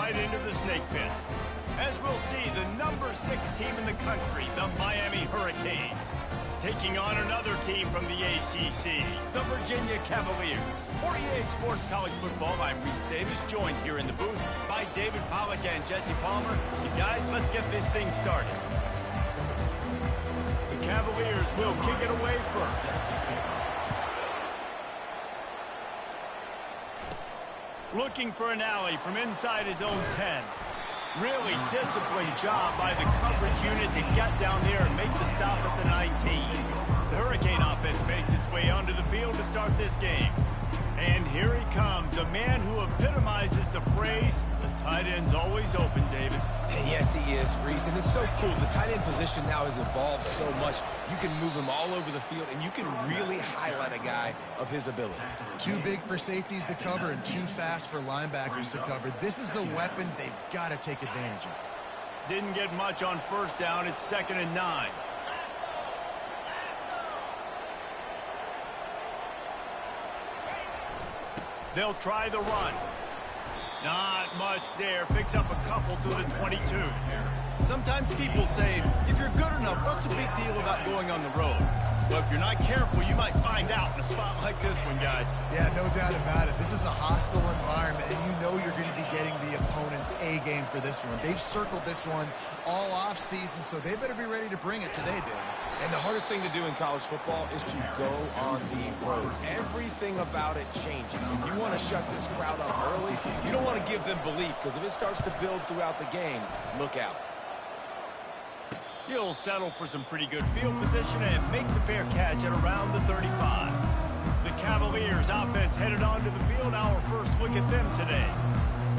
right into the snake pit. As we'll see, the number 6 team in the country, the Miami Hurricanes, taking on another team from the ACC, the Virginia Cavaliers. For EA Sports College Football, I'm Reese Davis, joined here in the booth by David Pollack and Jesse Palmer. And guys, let's get this thing started. The Cavaliers will kick it away first. Looking for an alley from inside his own 10. Really disciplined job by the coverage unit to get down there and make the stop at the 19. The Hurricane offense makes its way onto the field to start this game. And here he comes, a man who epitomizes the phrase, the tight end's always open, David. And yes, he is, Reese, and it's so cool. The tight end position now has evolved so much. You can move him all over the field, and you can really highlight a guy of his ability. Too big for safeties to cover and too fast for linebackers to cover. This is a weapon they've got to take advantage of. Didn't get much on first down. It's 2nd and 9. They'll try the run. Not much there. Picks up a couple to the 22. Sometimes people say, if you're good enough, what's the big deal about going on the road? Well, if you're not careful, you might find out in a spot like this one, guys. Yeah, no doubt about it. This is a hostile environment, and you know you're going to be getting the opponent's A game for this one. They've circled this one all off season, so they better be ready to bring it today, Dave. And the hardest thing to do in college football is to go on the road. Everything about it changes. If you want to shut this crowd up early, you don't want to give them belief, because if it starts to build throughout the game, look out. He'll settle for some pretty good field position and make the fair catch at around the 35. The Cavaliers offense headed onto the field. Our first look at them today.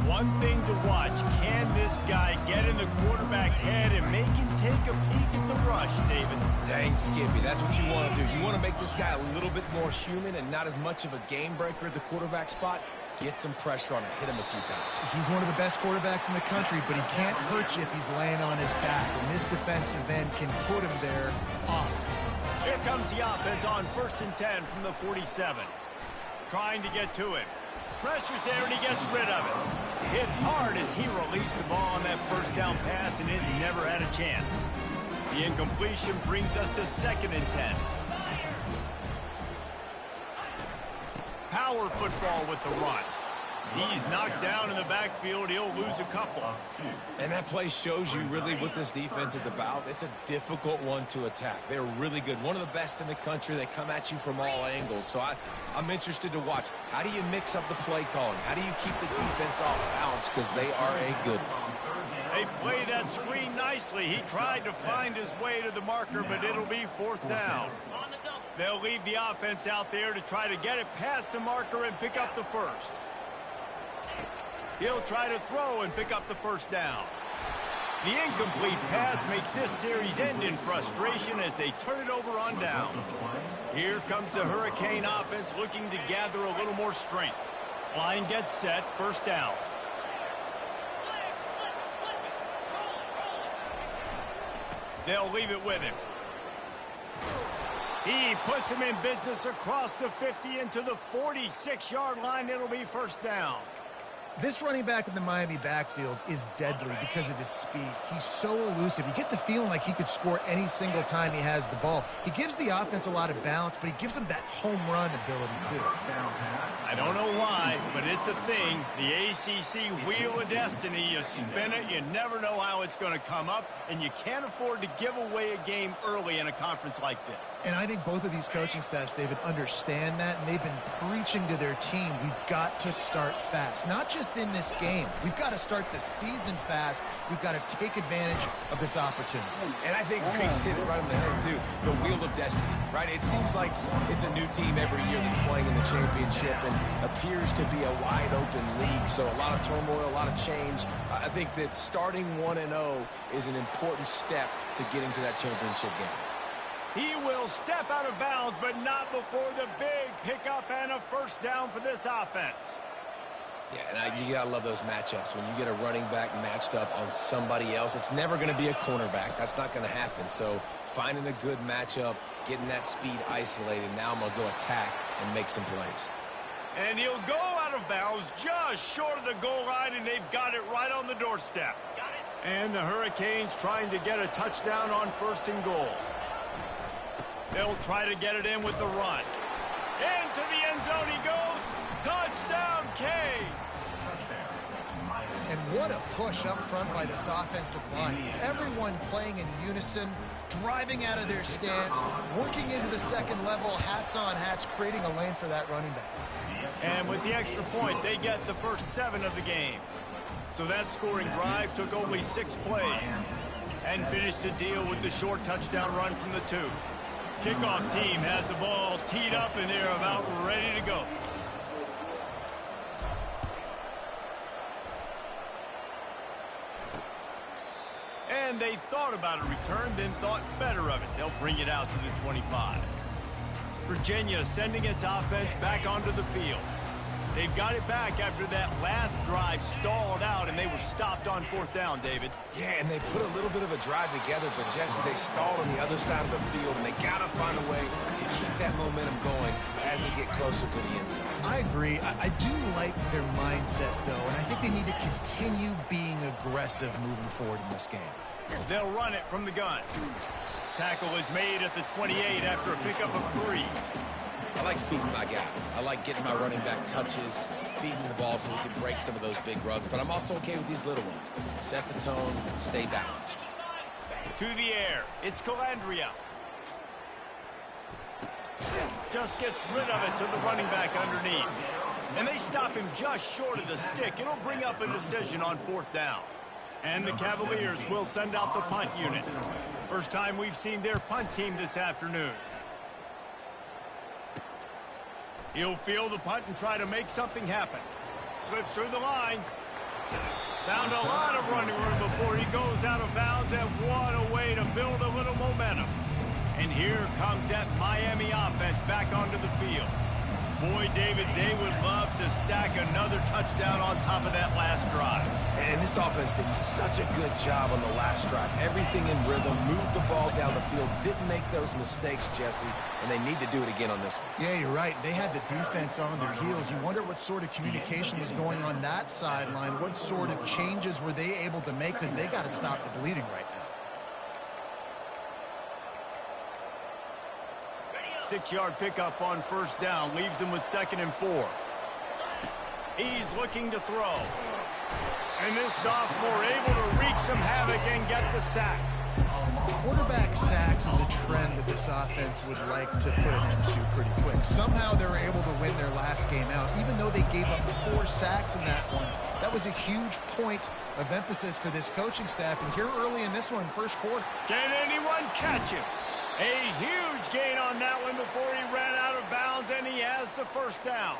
One thing to watch, can this guy get in the quarterback's head and make him take a peek at the rush, David? Dang, Skippy, that's what you want to do. You want to make this guy a little bit more human and not as much of a game breaker at the quarterback spot. Get some pressure on him, hit him a few times. He's one of the best quarterbacks in the country, but he can't hurt you if he's laying on his back, and this defensive end can put him there often. Here comes the offense on 1st and 10 from the 47. Trying to get to it. Pressure's there, and he gets rid of it. Hit hard as he released the ball on that first down pass, and it never had a chance. The incompletion brings us to 2nd and 10. Power football with the run. He's knocked down in the backfield. He'll lose a couple. And that play shows you really what this defense is about. It's a difficult one to attack. They're really good. One of the best in the country. They come at you from all angles. So I'm interested to watch. How do you mix up the play calling? How do you keep the defense off balance? Because they are a good one. They play that screen nicely. He tried to find his way to the marker, but it'll be 4th down. They'll leave the offense out there to try to get it past the marker and pick up the first. He'll try to throw and pick up the first down. The incomplete pass makes this series end in frustration as they turn it over on downs. Here comes the Hurricane offense looking to gather a little more strength. Line gets set, 1st down. They'll leave it with him. He puts him in business across the 50 into the 46-yard line. It'll be 1st down. This running back in the Miami backfield is deadly because of his speed. He's so elusive. You get the feeling like he could score any single time he has the ball. He gives the offense a lot of balance, but he gives them that home run ability, too. I don't know why, but it's a thing. The ACC Wheel of Destiny, you spin it, you never know how it's going to come up, and you can't afford to give away a game early in a conference like this. And I think both of these coaching staffs, David, understand that, and they've been preaching to their team, we've got to start fast. Not just in this game. We've got to start the season fast. We've got to take advantage of this opportunity. And I think Reese hit it right on the head, too. The Wheel of Destiny, right? It seems like it's a new team every year that's playing in the championship and appears to be a wide-open league. So a lot of turmoil, a lot of change. I think that starting 1-0 is an important step to getting to that championship game. He will step out of bounds, but not before the big pickup and a 1st down for this offense. Yeah, and you got to love those matchups. When you get a running back matched up on somebody else, it's never going to be a cornerback. That's not going to happen. So finding a good matchup, getting that speed isolated, now I'm going to go attack and make some plays. And he'll go out out of bounds just short of the goal line, and they've got it right on the doorstep. And the Hurricanes trying to get a touchdown on 1st and goal. They'll try to get it in with the run. Into the end zone he goes. Touchdown, Canes! And what a push up front by this offensive line. Everyone playing in unison, driving out of their stance, working into the second level, hats on hats, creating a lane for that running back. And with the extra point, they get the first 7 of the game. So that scoring drive took only 6 plays and finished the deal with the short touchdown run from the 2. Kickoff team has the ball teed up, and they're about ready to go. And they thought about a return, then thought better of it. They'll bring it out to the 25. Virginia sending its offense back onto the field. They've got it back after that last drive stalled out, and they were stopped on 4th down, David. Yeah, and they put a little bit of a drive together, but, Jesse, they stalled on the other side of the field, and they got to find a way to keep that momentum going as they get closer to the end zone. I agree. I do like their mindset, though, and I think they need to continue being aggressive moving forward in this game. They'll run it from the gun. Tackle is made at the 28 after a pickup of 3. I like feeding my guy. I like getting my running back touches, feeding the ball so he can break some of those big runs, but I'm also okay with these little ones. Set the tone, stay balanced. To the air, it's Calandria. Just gets rid of it to the running back underneath. And they stop him just short of the stick. It'll bring up a decision on 4th down. And the Cavaliers will send out the punt unit. First time we've seen their punt team this afternoon. He'll field the punt and try to make something happen. Slips through the line. Found a lot of running room before he goes out of bounds, and what a way to build a little momentum. And here comes that Miami offense back onto the field. Boy, David, they would love to stack another touchdown on top of that last drive. And this offense did such a good job on the last drive. Everything in rhythm, moved the ball down the field, didn't make those mistakes, Jesse, and they need to do it again on this one. Yeah, you're right. They had the defense on their heels. You wonder what sort of communication was going on that sideline. What sort of changes were they able to make, because they got to stop the bleeding right now. 6-yard pickup on 1st down. Leaves him with 2nd and 4. He's looking to throw. And this sophomore able to wreak some havoc and get the sack. Quarterback sacks is a trend that this offense would like to put an end to pretty quick. Somehow they were able to win their last game out, even though they gave up 4 sacks in that one. That was a huge point of emphasis for this coaching staff. And here early in this one, 1st quarter. Can anyone catch him? A huge gain on that one before he ran out of bounds, and he has the 1st down.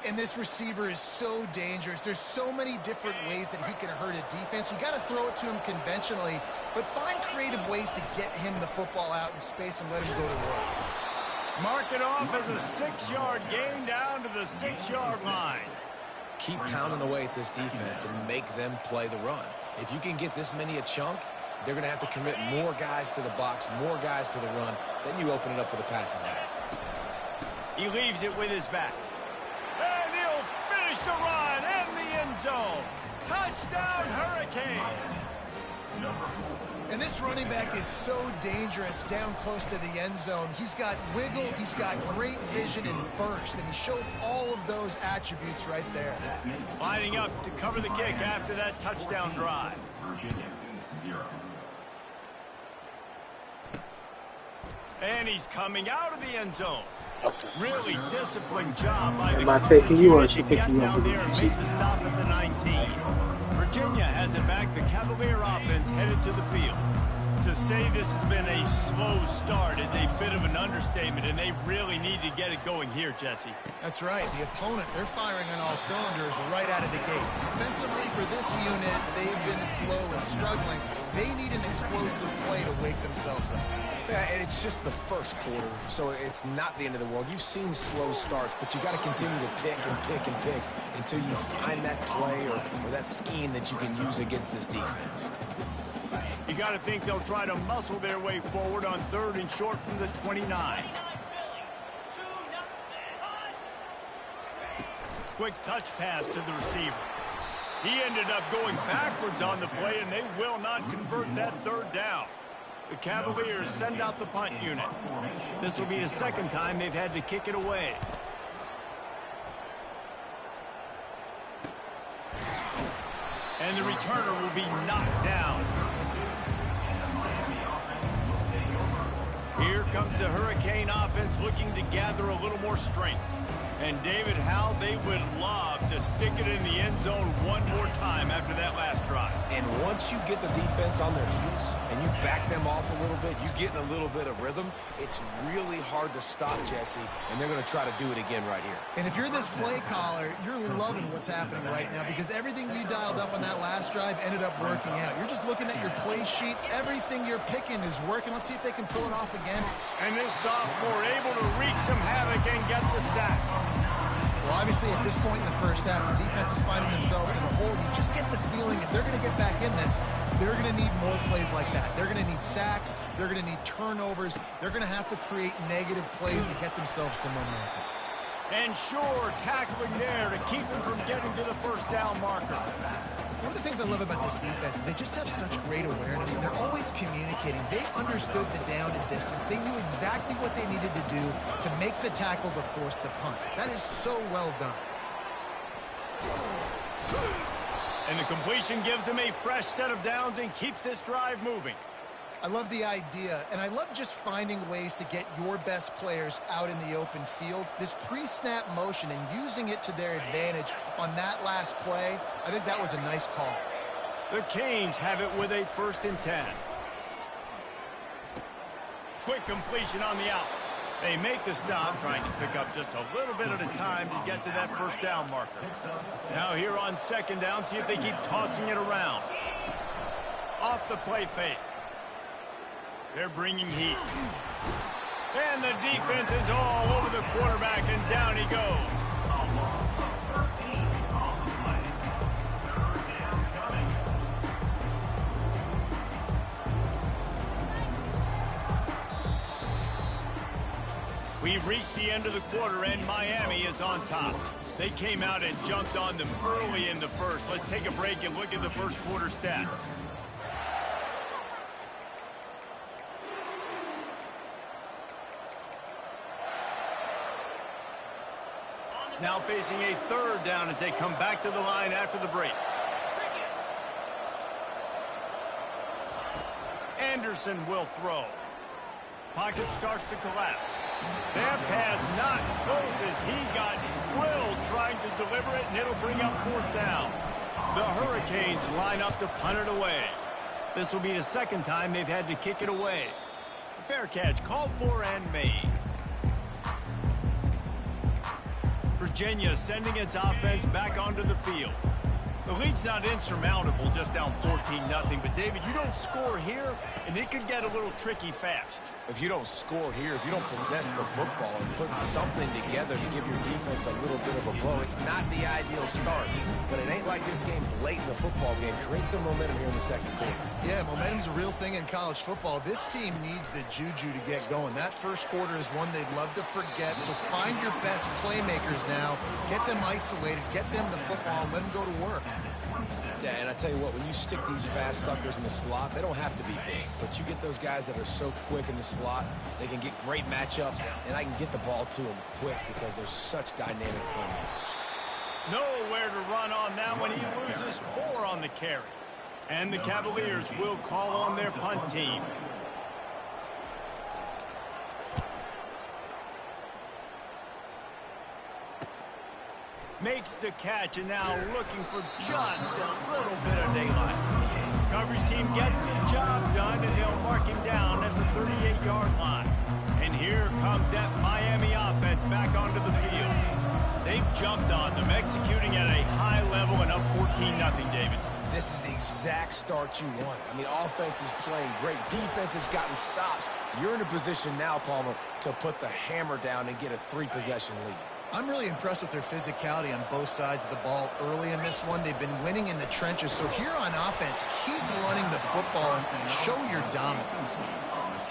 And this receiver is so dangerous. There's so many different ways that he can hurt a defense. You got to throw it to him conventionally, but find creative ways to get him the football out in space and let him go to work. Mark it off as a 6-yard gain down to the 6-yard line. Keep pounding away at this defense and make them play the run. If you can get this many a chunk, they're going to have to commit more guys to the box, more guys to the run. Then you open it up for the passing game. He leaves it with his back. And he'll finish the run in the end zone. Touchdown, Hurricane. And this running back is so dangerous down close to the end zone. He's got wiggle, he's got great vision and burst, and he showed all of those attributes right there. Lining up to cover the kick after that touchdown drive. And he's coming out of the end zone. Really disciplined job by the Am I taking you or to she get picking you down up? there and make the stop at the 19. Virginia has it back. The Cavalier offense headed to the field. To say this has been a slow start is a bit of an understatement, and they really need to get it going here, Jesse. That's right. The opponent, they're firing on all cylinders right out of the gate. Offensively, for this unit, they've been slow and struggling. They need an explosive play to wake themselves up. Yeah, and it's just the 1st quarter, so it's not the end of the world. You've seen slow starts, but you got to continue to pick and pick and pick until you find that play or that scheme that you can use against this defense. You got to think they'll try to muscle their way forward on 3rd and short from the 29. quick touch pass to the receiver. He ended up going backwards on the play, and they will not convert that third down. The Cavaliers send out the punt unit. This will be the second time they've had to kick it away. And the returner will be knocked down. Here comes the Hurricane offense looking to gather a little more strength. And David, how they would love to stick it in the end zone one more time after that last drive. And once you get the defense on their heels and you back them off a little bit, you get in a little bit of rhythm, it's really hard to stop, Jesse, and they're going to try to do it again right here. And if you're this play caller, you're loving what's happening right now because everything you dialed up on that last drive ended up working out. You're just looking at your play sheet. Everything you're picking is working. Let's see if they can pull it off again. And this sophomore able to wreak some havoc and get the sack. Well, obviously, at this point in the first half, the defense is finding themselves in a hole. You just get the feeling if they're going to get back in this, they're going to need more plays like that. They're going to need sacks. They're going to need turnovers. They're going to have to create negative plays to get themselves some momentum. And sure, tackling there to keep them from getting to the first down marker. One of the things I love about this defense is they just have such great awareness, and they're always communicating. They understood the down and distance. They knew exactly what they needed to do to make the tackle to force the punt. That is so well done. And the completion gives them a fresh set of downs and keeps this drive moving. I love the idea, and I love just finding ways to get your best players out in the open field. This pre-snap motion and using it to their advantage on that last play, I think that was a nice call. The Canes have it with a 1st and 10. Quick completion on the out. They make the stop, trying to pick up just a little bit at a time to get to that first down marker. Now here on 2nd down, see if they keep tossing it around. Off the play fake. They're bringing heat. And the defense is all over the quarterback, and down he goes. We've reached the end of the quarter, and Miami is on top. They came out and jumped on them early in the first. Let's take a break and look at the first quarter stats. Now facing a 3rd down as they come back to the line after the break. Anderson will throw. Pocket starts to collapse. That pass not close as he got drilled trying to deliver it, and it'll bring up 4th down. The Hurricanes line up to punt it away. This will be the 2nd time they've had to kick it away. Fair catch called for and made. Virginia sending its offense back onto the field. The lead's not insurmountable, just down 14-0. But, David, you don't score here, and it could get a little tricky fast. If you don't score here, if you don't possess the football and put something together to give your defense a little bit of a blow, it's not the ideal start. But it ain't like this game's late in the football game. Create some momentum here in the 2nd quarter. Yeah, momentum's a real thing in college football. This team needs the juju to get going. That first quarter is one they'd love to forget. So find your best playmakers now. Get them isolated. Get them the football and let them go to work. Yeah, and I tell you what, when you stick these fast suckers in the slot, they don't have to be big. But you get those guys that are so quick in the slot, they can get great matchups, and I can get the ball to them quick because they're such dynamic playmakers. Nowhere to run on that one. He loses 4 on the carry. And the Cavaliers will call on their punt team. Makes the catch, and now looking for just a little bit of daylight. Coverage team gets the job done, and they'll mark him down at the 38-yard line. And here comes that Miami offense back onto the field. They've jumped on them, executing at a high level and up 14-0, David. This is the exact start you want. I mean, offense is playing great. Defense has gotten stops. You're in a position now, Palmer, to put the hammer down and get a 3-possession lead. I'm really impressed with their physicality on both sides of the ball early in this one. They've been winning in the trenches. So here on offense, keep running the football and show your dominance.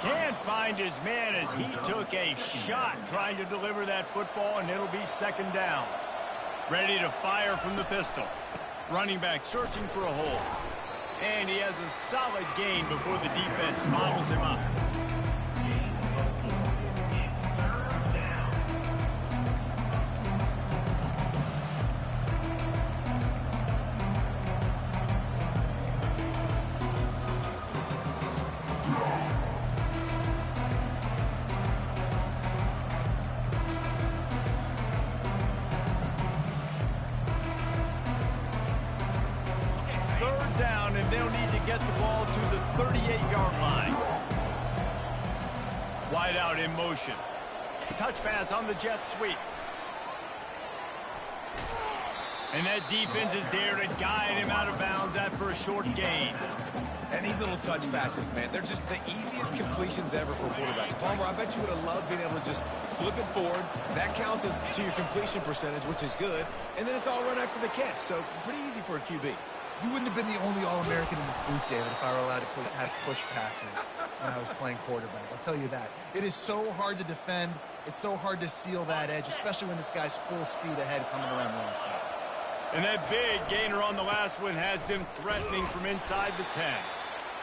Can't find his man as he took a shot trying to deliver that football, and it'll be 2nd down. Ready to fire from the pistol. Running back searching for a hole. And he has a solid gain before the defense bottles him up. Down, and they'll need to get the ball to the 38-yard line. Wide out in motion. Touch pass on the jet sweep. And that defense is there to guide him out of bounds after a short gain. And these little touch passes, man, they're just the easiest completions ever for quarterbacks. Palmer, I bet you would have loved being able to just flip it forward. That counts as to your completion percentage, which is good. And then it's all run after the catch, so pretty easy for a QB. You wouldn't have been the only All-American in this booth, David, if I were allowed to have push passes when I was playing quarterback. I'll tell you that. It is so hard to defend. It's so hard to seal that edge, especially when this guy's full speed ahead coming around the outside. And that big gainer on the last one has them threatening from inside the 10.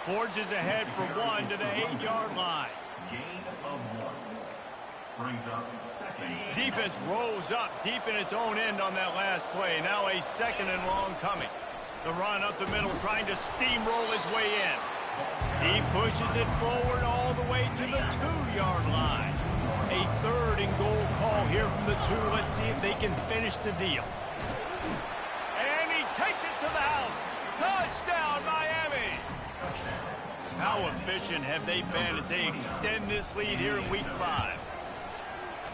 Forges ahead for one to the 8-yard line. Gain of 1. Brings up second. Defense rolls up deep in its own end on that last play. Now a second and long coming. The run up the middle, trying to steamroll his way in. He pushes it forward all the way to the 2-yard line. A 3rd and goal call here from the 2. Let's see if they can finish the deal. And he takes it to the house. Touchdown, Miami! How efficient have they been as they extend this lead here in Week 5?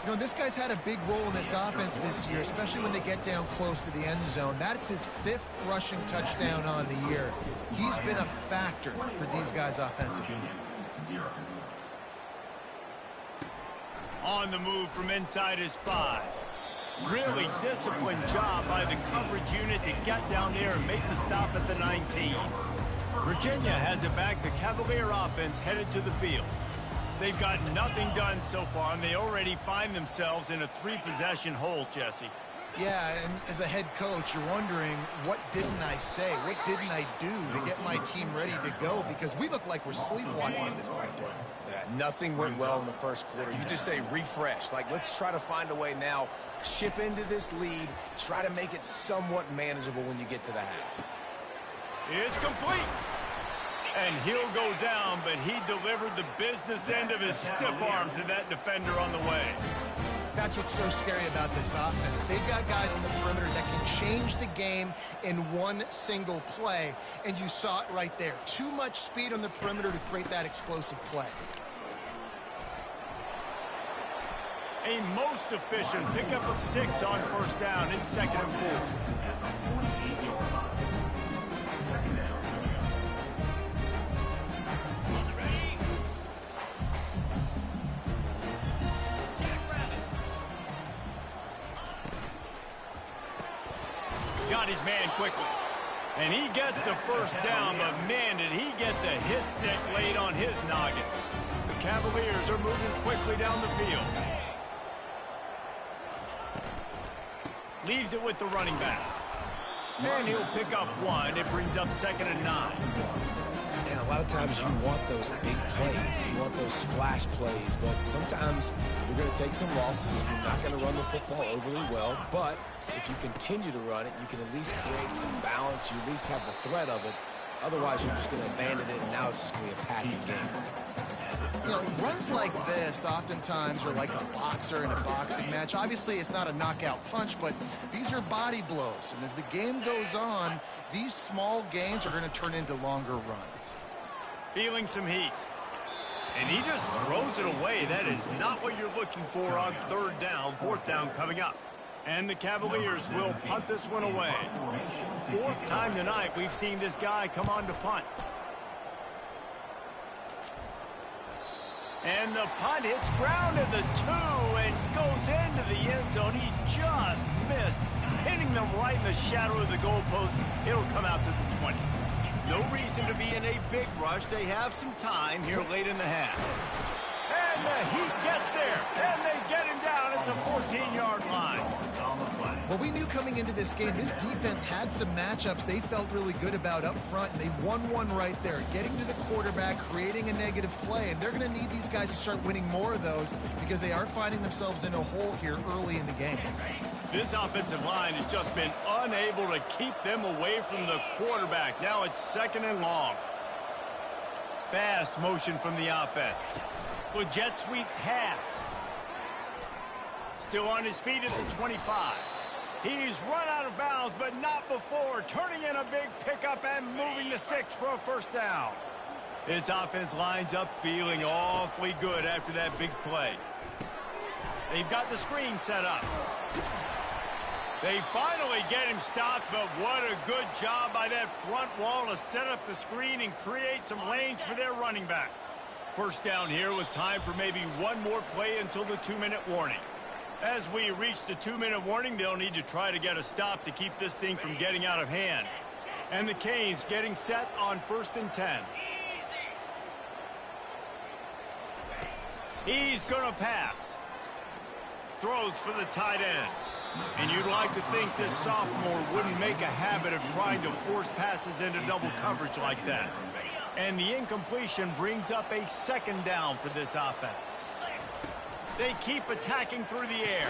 You know, this guy's had a big role in this offense this year, especially when they get down close to the end zone. That's his 5th rushing touchdown on the year. He's been a factor for these guys offensively. On the move from inside his 5. Really disciplined job by the coverage unit to get down there and make the stop at the 19. Virginia has it back. The Cavalier offense headed to the field. They've got nothing done so far, and they already find themselves in a 3-possession hole, Jesse. Yeah, and as a head coach, you're wondering, what didn't I say? What didn't I do to get my team ready to go? Because we look like we're sleepwalking at this point, David. Yeah, nothing went well in the first quarter. You just say refresh. Like, let's try to find a way now, chip into this lead, try to make it somewhat manageable when you get to the half. It's complete. And he'll go down, but he delivered the business end of his stiff arm to that defender on the way. That's what's so scary about this offense. They've got guys in the perimeter that can change the game in one single play, and you saw it right there. Too much speed on the perimeter to create that explosive play. A most efficient pickup of 6 on first down. It's 2nd and 4. Got his man quickly. And he gets the first down, but man, did he get the hit stick laid on his noggin. The Cavaliers are moving quickly down the field. Leaves it with the running back. And he'll pick up 1. It brings up 2nd and 9. And a lot of times you want those big plays. You want those splash plays. But sometimes you're going to take some losses. You're not going to run the football overly well. But if you continue to run it, you can at least create some balance. You at least have the threat of it. Otherwise, you're just going to abandon it, and now it's just going to be a passing game. You know, runs like this oftentimes are like a boxer in a boxing match. Obviously, it's not a knockout punch, but these are body blows. And as the game goes on, these small gains are going to turn into longer runs. Feeling some heat. And he just throws it away. That is not what you're looking for on 3rd down, 4th down coming up. And the Cavaliers will punt this one away. 4th time tonight we've seen this guy come on to punt. And the punt hits ground at the 2 and goes into the end zone. He just missed, hitting them right in the shadow of the goalpost. It'll come out to the 20. No reason to be in a big rush. They have some time here late in the half. And the Heat gets there, and they get him down at the 14-yard line. Well, we knew coming into this game, this defense had some matchups they felt really good about up front, and they won one right there, getting to the quarterback, creating a negative play, and they're going to need these guys to start winning more of those because they are finding themselves in a hole here early in the game. This offensive line has just been unable to keep them away from the quarterback. Now it's 2nd and long. Fast motion from the offense. The jet sweep pass. Still on his feet at the 25. He's run out of bounds, but not before turning in a big pickup and moving the sticks for a first down. This offense lines up feeling awfully good after that big play. They've got the screen set up. They finally get him stopped, but what a good job by that front wall to set up the screen and create some lanes for their running back. First down here with time for maybe one more play until the 2-minute warning. As we reach the 2-minute warning, they'll need to try to get a stop to keep this thing from getting out of hand. And the Canes getting set on 1st and 10. He's going to pass. Throws for the tight end. And you'd like to think this sophomore wouldn't make a habit of trying to force passes into double coverage like that. And the incompletion brings up a 2nd down for this offense. They keep attacking through the air.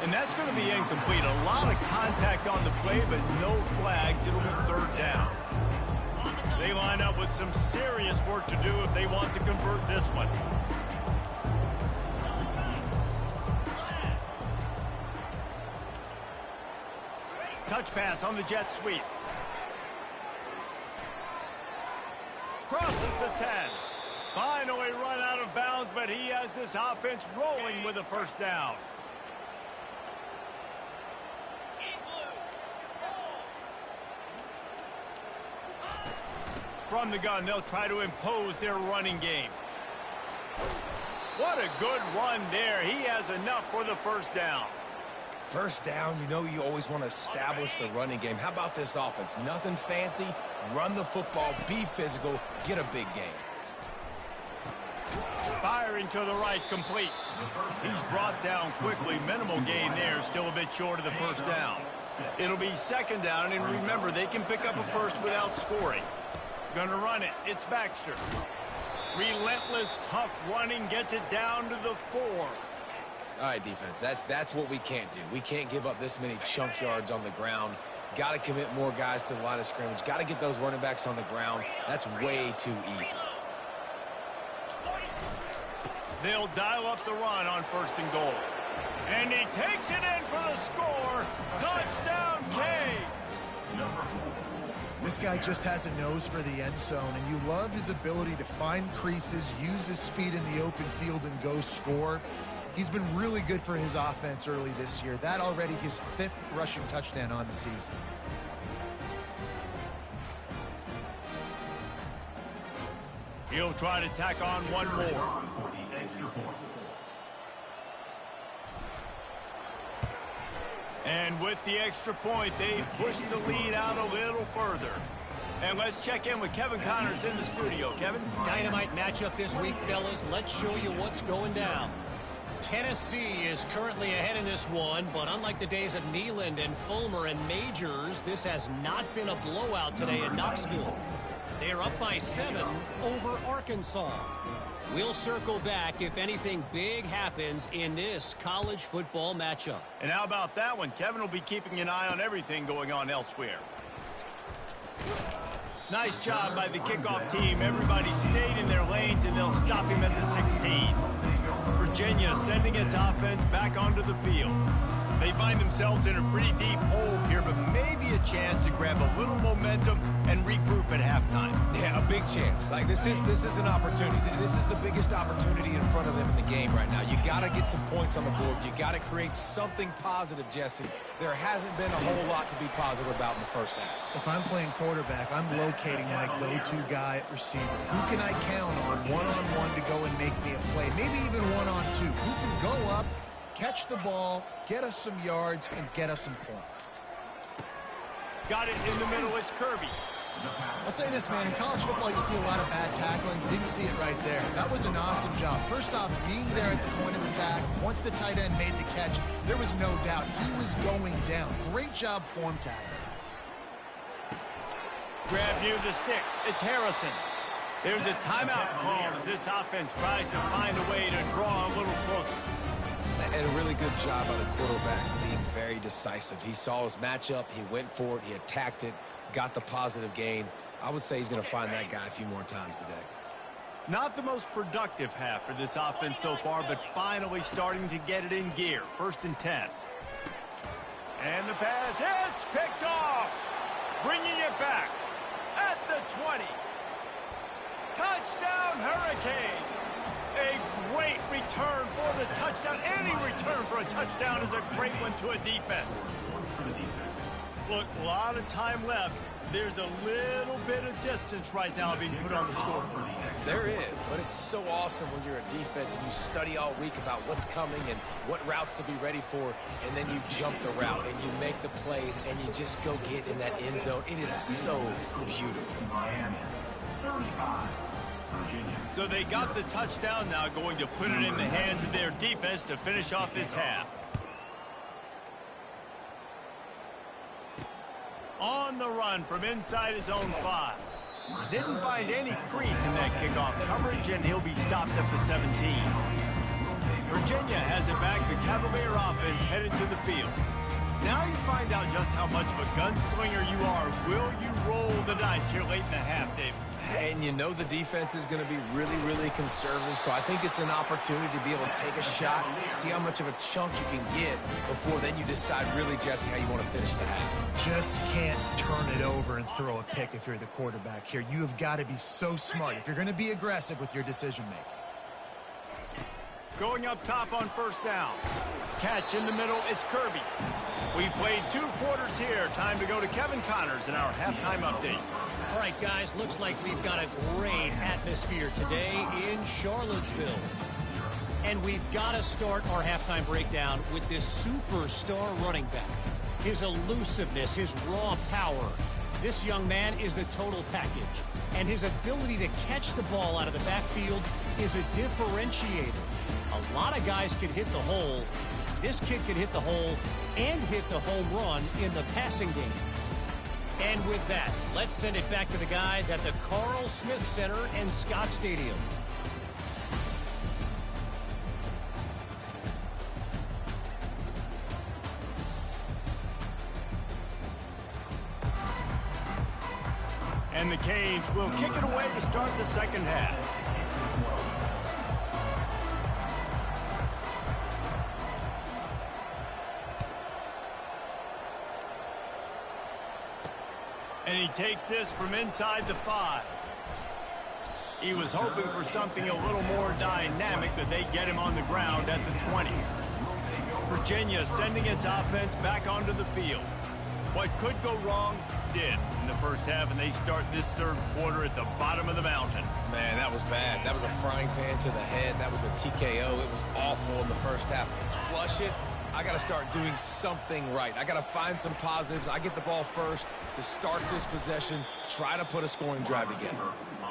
And that's going to be incomplete. A lot of contact on the play, but no flags. It'll be 3rd down. They line up with some serious work to do if they want to convert this one. Touch pass on the jet sweep. Crosses the 10. Finally run out of bounds, but he has this offense rolling with a 1st down. From the gun, they'll try to impose their running game. What a good run there. He has enough for the 1st down. First down, you know you always want to establish the running game. How about this offense? Nothing fancy. Run the football, be physical, get a big gain. Firing to the right, complete. He's brought down quickly. Minimal gain there, still a bit short of the 1st down. It'll be 2nd down, and remember, they can pick up a first without scoring. Gonna run it. It's Baxter. Relentless, tough running, gets it down to the 4. All right, defense, that's what we can't do. We can't give up this many chunk yards on the ground. Got to commit more guys to the line of scrimmage. Got to get those running backs on the ground. That's way too easy. They'll dial up the run on 1st and goal. And he takes it in for the score. Touchdown, Canes. This guy just has a nose for the end zone, and you love his ability to find creases, use his speed in the open field, and go score. He's been really good for his offense early this year. That already his 5th rushing touchdown on the season. He'll try to tack on one more. And with the extra point, they push the lead out a little further. And let's check in with Kevin Connors in the studio. Kevin? Dynamite matchup this week, fellas. Let's show you what's going down. Tennessee is currently ahead in this one, but unlike the days of Neyland and Fulmer and Majors, this has not been a blowout today in Knoxville. They're up by 7 over Arkansas. We'll circle back if anything big happens in this college football matchup. And how about that one? Kevin will be keeping an eye on everything going on elsewhere. Nice job by the kickoff team. Everybody stayed in their lanes, and they'll stop him at the 16. Virginia sending its offense back onto the field. They find themselves in a pretty deep hole here, but maybe a chance to grab a little momentum and regroup at halftime. Yeah, a big chance. Like this is an opportunity. This is the biggest opportunity in front of them in the game right now. You got to get some points on the board. You got to create something positive, Jesse. There hasn't been a whole lot to be positive about in the first half. If I'm playing quarterback, I'm locating my go-to guy at receiver. Who can I count on one-on-one to go and make me a play? Maybe even one-on-two. Who can go up, catch the ball, get us some yards, and get us some points. Got it in the middle. It's Kirby. I'll say this, man. In college football, you see a lot of bad tackling. You didn't see it right there. That was an awesome job. First off, being there at the point of attack. Once the tight end made the catch, there was no doubt he was going down. Great job form tackling. Grab near the sticks. It's Harrison. There's a timeout call as this offense tries to find a way to draw a little closer. And a really good job by the quarterback being very decisive. He saw his matchup. He went for it. He attacked it. Got the positive gain. I would say he's going to find that guy a few more times today. Not the most productive half for this offense so far, but finally starting to get it in gear. 1st and 10. And the pass hits, picked off. Bringing it back at the 20. Touchdown, Hurricanes. A great return for the touchdown. Any return for a touchdown is a great one to a defense. Look, a lot of time left. There's a little bit of distance right now being put on the scoreboard. There is, but it's so awesome when you're a defense and you study all week about what's coming and what routes to be ready for, and then you jump the route and you make the plays and you just go get in that end zone. It is so beautiful. Miami, 35, Virginia. So they got the touchdown, now going to put it in the hands of their defense to finish off this half. On the run from inside his own 5. Didn't find any crease in that kickoff coverage, and he'll be stopped at the 17. Virginia has it back. The Cavalier offense headed to the field. Now you find out just how much of a gunslinger you are. Will you roll the dice here late in the half, David? And you know the defense is going to be really, really conservative, so I think it's an opportunity to be able to take a shot, see how much of a chunk you can get before then you decide really, Jesse, how you want to finish the half. Just can't turn it over and throw a pick if you're the quarterback here. You have got to be so smart if you're going to be aggressive with your decision-making. Going up top on 1st down. Catch in the middle, it's Kirby. We've played 2 quarters here. Time to go to Kevin Connors in our halftime update. All right, guys, looks like we've got a great atmosphere today in Charlottesville. And we've got to start our halftime breakdown with this superstar running back. His elusiveness, his raw power. This young man is the total package. And his ability to catch the ball out of the backfield is a differentiator. A lot of guys can hit the hole. This kid can hit the hole and hit the home run in the passing game. And with that, let's send it back to the guys at the Carl Smith Center and Scott Stadium. And the Canes will kick it away to start the second half. And he takes this from inside the 5. He was hoping for something a little more dynamic, but they get him on the ground at the 20. Virginia sending its offense back onto the field. What could go wrong did in the first half, and they start this 3rd quarter at the bottom of the mountain. Man, that was bad. That was a frying pan to the head. That was a TKO. It was awful in the first half. Flush it. I got to start doing something right. I got to find some positives. I get the ball first to start this possession, try to put a scoring drive together.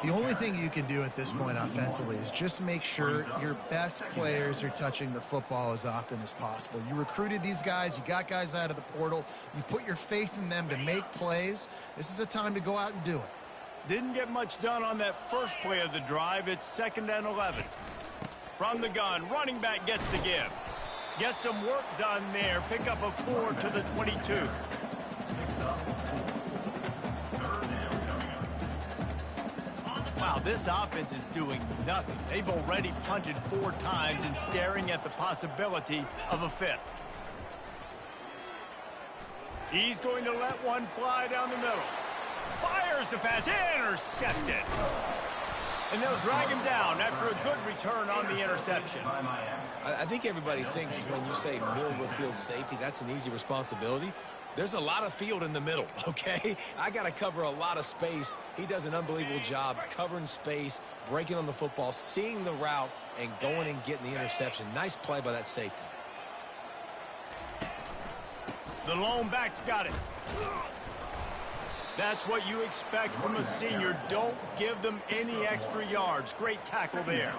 The only thing you can do at this point offensively is just make sure your best players are touching the football as often as possible. You recruited these guys. You got guys out of the portal. You put your faith in them to make plays. This is a time to go out and do it. Didn't get much done on that first play of the drive. It's 2nd and 11. From the gun, running back gets the give. Get some work done there. Pick up a 4 to the 22. Wow, this offense is doing nothing. They've already punted 4 times and staring at the possibility of a 5th. He's going to let one fly down the middle. Fires the pass, intercepted. And they'll drag him down after a good return on the interception. I think everybody thinks when you say middle of the field safety, that's an easy responsibility. There's a lot of field in the middle, okay? I got to cover a lot of space. He does an unbelievable job covering space, breaking on the football, seeing the route, and going and getting the interception. Nice play by that safety. The lone back's got it. That's what you expect from a senior. Don't give them any extra yards. Great tackle there.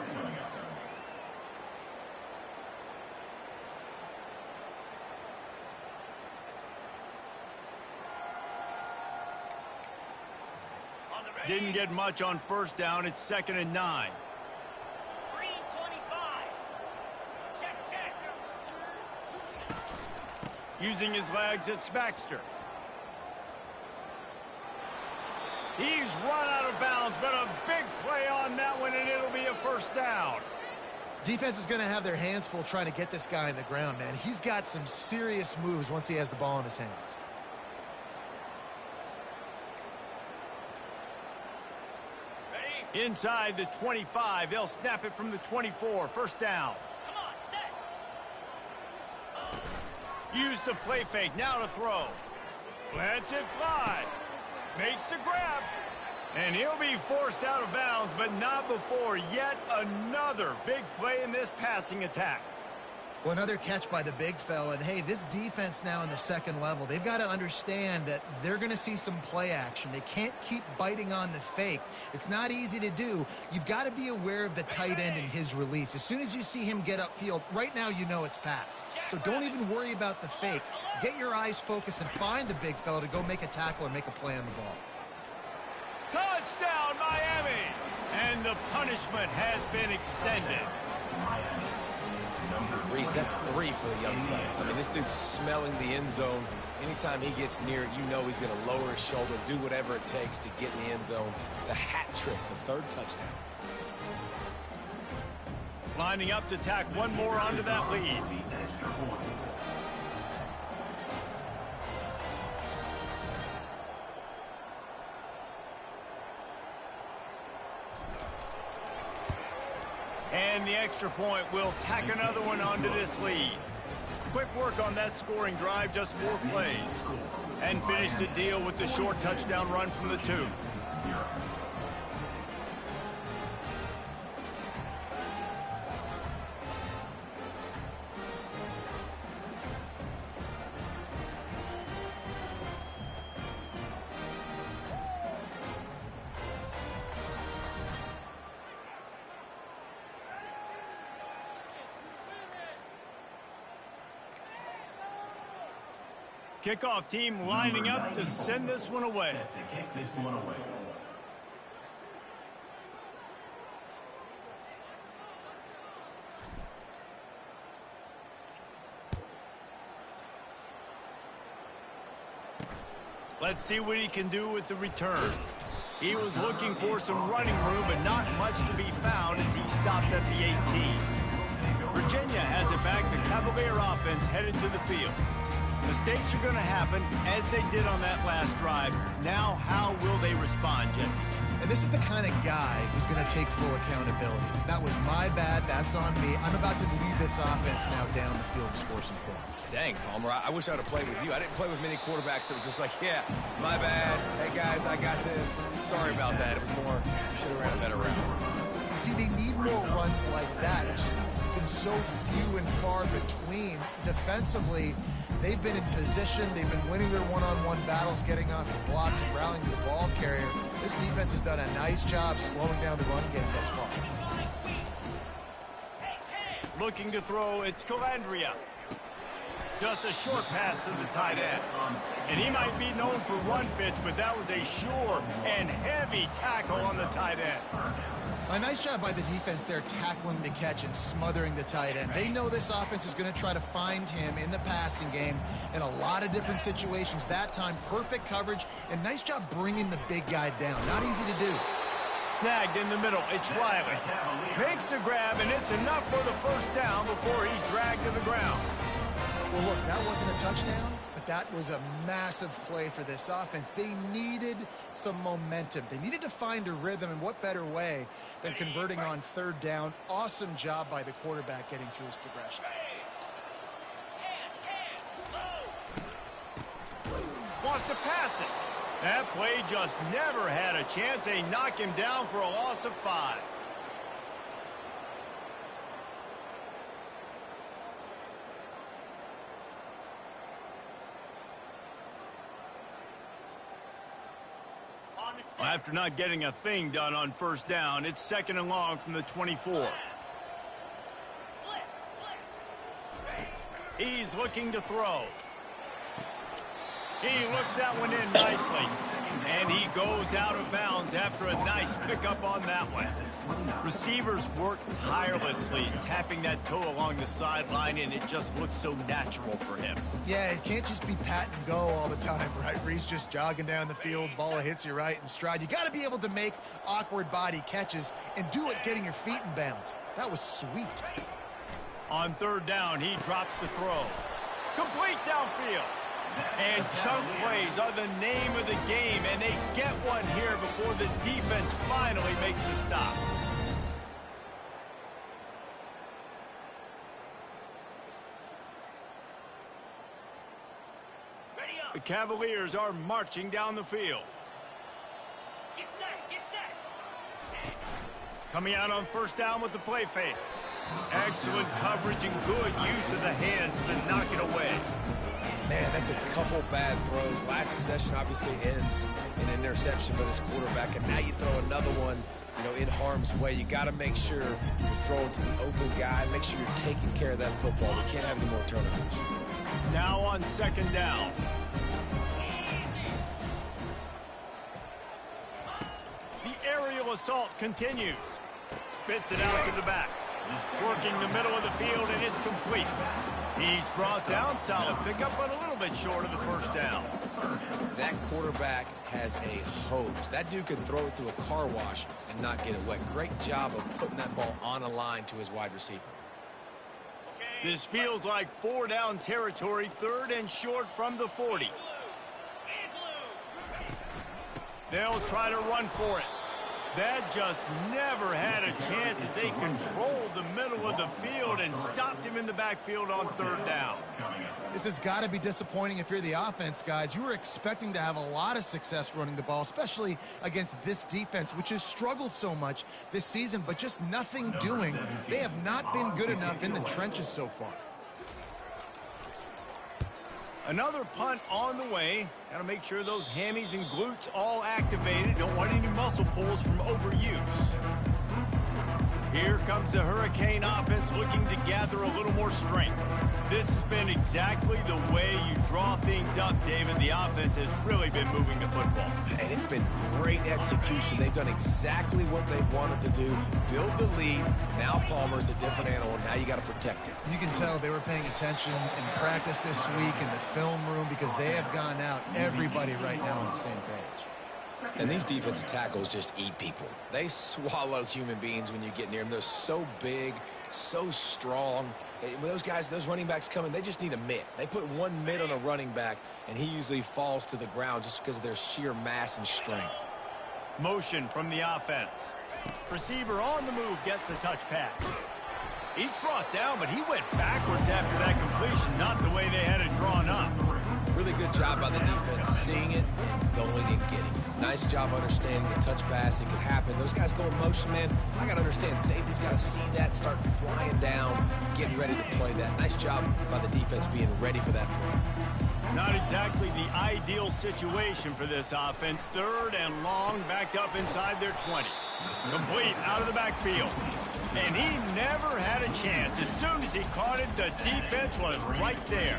Didn't get much on first down. It's 2nd and 9. Green 25. Check. Using his legs, it's Baxter. He's run out of bounds, but a big play on that one, and it'll be a first down. Defense is going to have their hands full trying to get this guy in the ground, man. He's got some serious moves once he has the ball in his hands. Inside the 25, they'll snap it from the 24. First down. Come on, set. Use the play fake, now to throw. Lets it fly. Makes the grab. And he'll be forced out of bounds, but not before yet another big play in this passing attack. Well, another catch by the big fella. And, hey, this defense now in the second level, they've got to understand that they're going to see some play action. They can't keep biting on the fake. It's not easy to do. You've got to be aware of the tight end and his release. As soon as you see him get upfield, right now you know it's pass. So don't even worry about the fake. Get your eyes focused and find the big fella to go make a tackle or make a play on the ball. Touchdown, Miami! And the punishment has been extended. Reese, that's 3 for the young fella. I mean, this dude's smelling the end zone. Anytime he gets near it, you know he's going to lower his shoulder, do whatever it takes to get in the end zone. The hat trick, the 3rd touchdown. Lining up to tack one more onto that lead. And the extra point will tack another one onto this lead. Quick work on that scoring drive, just 4 plays. And finish the deal with the short touchdown run from the 2. Kickoff team lining up to send this one away. Set to kick this one away. Let's see what he can do with the return. He was looking for some running room, but not much to be found as he stopped at the 18. Virginia has it back. The Cavalier offense headed to the field. Mistakes are going to happen, as they did on that last drive. Now, how will they respond, Jesse? And this is the kind of guy who's going to take full accountability. That was my bad. That's on me. I'm about to lead this offense now down the field and score some points. Dang, Palmer, I wish I would have played with you. I didn't play with many quarterbacks that were just like, yeah, my bad. Hey, guys, I got this. Sorry about that. It was more, should have ran a better route. See, they need more runs like that. It's been so few and far between. Defensively, they've been in position. They've been winning their one-on-one battles, getting off the blocks and rallying to the ball carrier. This defense has done a nice job slowing down the run game thus far. Looking to throw, it's Calandria. Just a short pass to the tight end. And he might be known for run fits, but that was a sure and heavy tackle on the tight end. A nice job by the defense there, tackling the catch and smothering the tight end. They know this offense is going to try to find him in the passing game in a lot of different situations. That time, perfect coverage, and nice job bringing the big guy down. Not easy to do. Snagged in the middle, it's Riley. Makes the grab, and it's enough for the first down before he's dragged to the ground. Well, look, that wasn't a touchdown, but that was a massive play for this offense. They needed some momentum. They needed to find a rhythm, and what better way than converting on 3rd down. Awesome job by the quarterback getting through his progression. Wants to pass it. That play just never had a chance. They knock him down for a loss of 5. Well, after not getting a thing done on first down, it's 2nd and long from the 24. He's looking to throw. He looks that one in nicely. And he goes out of bounds after a nice pickup on that one. Receivers work tirelessly, tapping that toe along the sideline, and it just looks so natural for him. Yeah, it can't just be pat and go all the time, right? Reese just jogging down the field, ball hits you right in stride. You got to be able to make awkward body catches and do it getting your feet in bounds. That was sweet. On 3rd down, he drops the throw. Complete downfield. And chunk plays are the name of the game, and they get one here before the defense finally makes the stop. The Cavaliers are marching down the field. Get set, get set. Coming out on 1st down with the play fake. Excellent coverage and good use of the hands to knock it away. Man, that's a couple bad throws. Last possession obviously ends in an interception by this quarterback, and now you throw another one, in harm's way. You got to make sure you're throwing to the open guy. Make sure you're taking care of that football. We can't have any more turnovers. Now on 2nd down. The aerial assault continues. Spits it out to the back. Working the middle of the field, and it's complete. He's brought down. Solid pickup, but a little bit short of the 1st down. That quarterback has a hose. That dude can throw it through a car wash and not get it wet. Great job of putting that ball on a line to his wide receiver. This feels like 4-down territory, 3rd and short from the 40. They'll try to run for it. That just never had a chance as they controlled the middle of the field and stopped him in the backfield on 3rd down. This has got to be disappointing if you're the offense, guys. You were expecting to have a lot of success running the ball, especially against this defense, which has struggled so much this season, but just nothing doing. They have not been good enough in the trenches so far. Another punt on the way. Got to make sure those hammies and glutes all activated. Don't want any muscle pulls from overuse. Here comes the Hurricane offense looking to gather a little more strength. This has been exactly the way you draw things up, David. The offense has really been moving the football. And it's been great execution. They've done exactly what they've wanted to do. Build the lead. Now Palmer's a different animal. Now you got to protect it. You can tell they were paying attention in practice this week in the film room because they have gone out, everybody right now on the same page. And these defensive tackles just eat people. They swallow human beings when you get near them. They're so big, so strong. When those guys, those running backs come in, they just need a mitt. They put one mitt on a running back, and he usually falls to the ground just because of their sheer mass and strength. Motion from the offense. Receiver on the move gets the touch pass. He's brought down, but he went backwards after that completion, not the way they had it drawn up. Really good job by the defense, seeing it and going and getting it. Nice job understanding the touch pass. It could happen. Those guys go in motion, man. I got to understand, safety's got to see that, start flying down, getting ready to play that. Nice job by the defense being ready for that play. Not exactly the ideal situation for this offense. 3rd and long, backed up inside their 20s. Complete out of the backfield. And he never had a chance. As soon as he caught it, the defense was right there.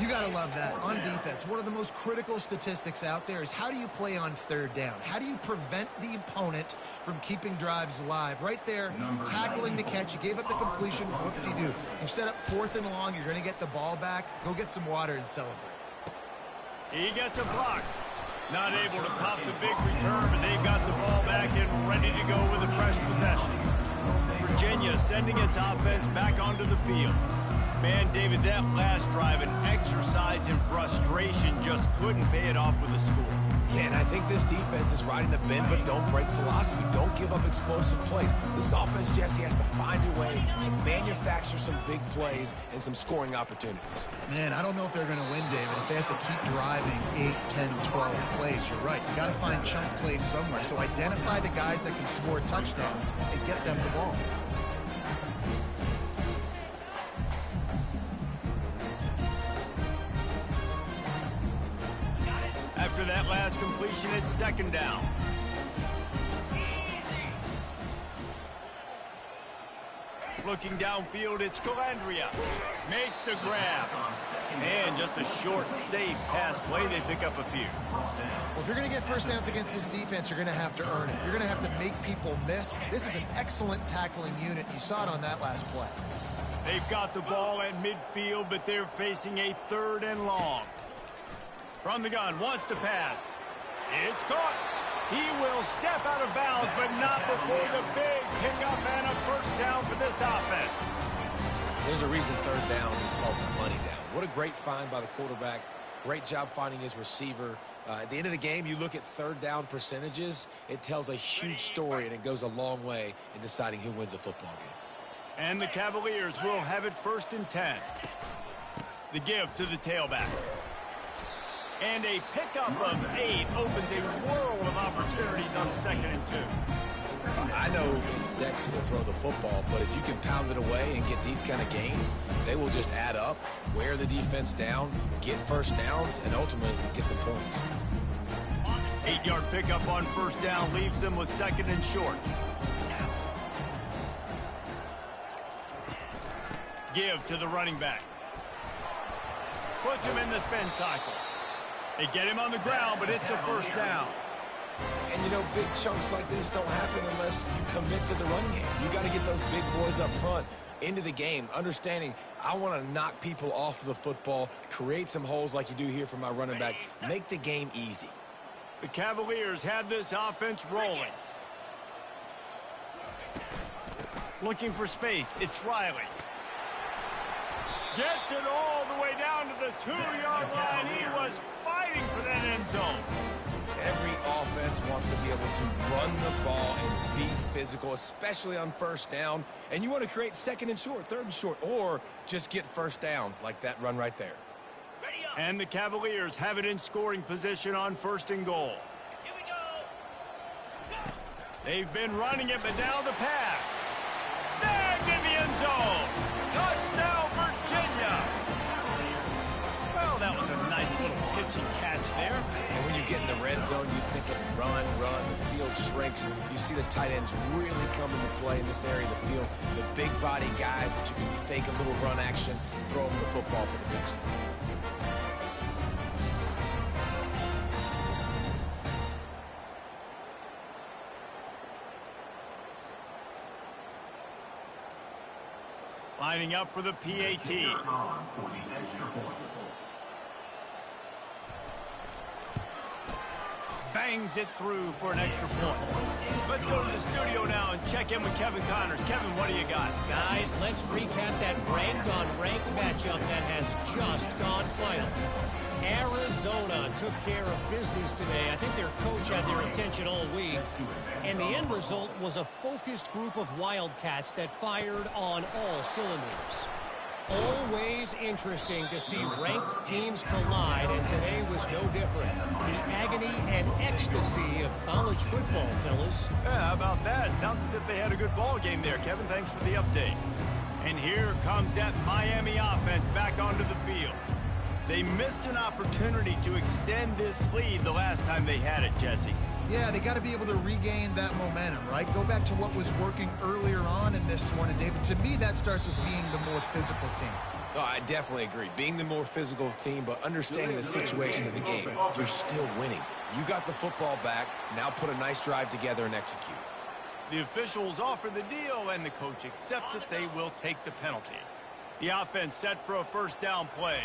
You got to love that. On defense, one of the most critical statistics out there is how do you play on 3rd down? How do you prevent the opponent from keeping drives alive? Right there, tackling the catch. You gave up the completion. What did you do? You set up 4th and long. You're going to get the ball back. Go get some water and celebrate. He gets a block. Not able to pop the big return, but they've got the ball back and ready to go with a fresh possession. Virginia sending its offense back onto the field. Man, David, that last drive, an exercise in frustration, just couldn't pay it off with a score. Yeah, and I think this defense is riding the bend but don't break philosophy. Don't give up explosive plays. This offense, Jesse, has to find a way to manufacture some big plays and some scoring opportunities. Man, I don't know if they're going to win, David, if they have to keep driving 8, 10, 12 plays. You're right. You got to find chunk plays somewhere. So identify the guys that can score touchdowns and get them the ball. After that last completion, formation, it's second down. Looking downfield, it's Calandria. Makes the grab. And just a short, safe pass play. They pick up a few. Well, if you're going to get first downs against this defense, you're going to have to earn it. You're going to have to make people miss. This is an excellent tackling unit. You saw it on that last play. They've got the ball at midfield, but they're facing a 3rd and long. From the gun, wants to pass. It's caught. He will step out of bounds, but not before the big pickup and a first down for this offense. There's a reason 3rd down is called money down. What a great find by the quarterback. Great job finding his receiver. At the end of the game, you look at 3rd down percentages. It tells a huge story, and it goes a long way in deciding who wins a football game. And the Cavaliers will have it 1st and 10. The give to the tailback. And a pickup of 8 opens a world of opportunities on 2nd and 2. I know it's sexy to throw the football, but if you can pound it away and get these kind of gains, they will just add up, wear the defense down, get first downs, and ultimately get some points. 8-yard pickup on 1st down leaves them with 2nd and short. Give to the running back. Puts him in the spin cycle. They get him on the ground, but it's a first down. And, you know, big chunks like this don't happen unless you commit to the run game. You got to get those big boys up front into the game, understanding I want to knock people off the football, create some holes like you do here for my running back, make the game easy. The Cavaliers have this offense rolling. Looking for space, it's Riley. Gets it all the way down to the 2-yard line. He was fighting for that end zone. Every offense wants to be able to run the ball and be physical, especially on 1st down. And you want to create 2nd and short, 3rd and short, or just get first downs like that run right there. And the Cavaliers have it in scoring position on 1st and goal. Here we go. They've been running it, but now the pass. Snagged in the end zone. Touchdown, Virginia. Well, that was a nice little pitching catch there. And when you get in the red zone, you think of run, the field shrinks. You see the tight ends really come into play in this area of the field. The big body guys that you can fake a little run action, throw them the football for the touchdown. Lining up for the PAT. Bangs it through for an extra point. Let's go to the studio now and check in with Kevin Connors. Kevin, what do you got? Guys, let's recap that ranked-on-ranked matchup that has just gone final. Arizona took care of business today. I think their coach had their attention all week. And the end result was a focused group of Wildcats that fired on all cylinders. Always interesting to see ranked teams collide, and today was no different. The agony and ecstasy of college football, fellas. Yeah, how about that? Sounds as if they had a good ball game there. Kevin, thanks for the update. And here comes that Miami offense back onto the field. They missed an opportunity to extend this lead the last time they had it, Jesse. Yeah, they got to be able to regain that momentum, right? Go back to what was working earlier on in this one. And, David, to me, that starts with being the more physical team. Oh, I definitely agree. Being the more physical team, but understanding the situation of the game. You're still winning. You got the football back. Now put a nice drive together and execute. The officials offer the deal, and the coach accepts it. They will take the penalty. The offense set for a first down play.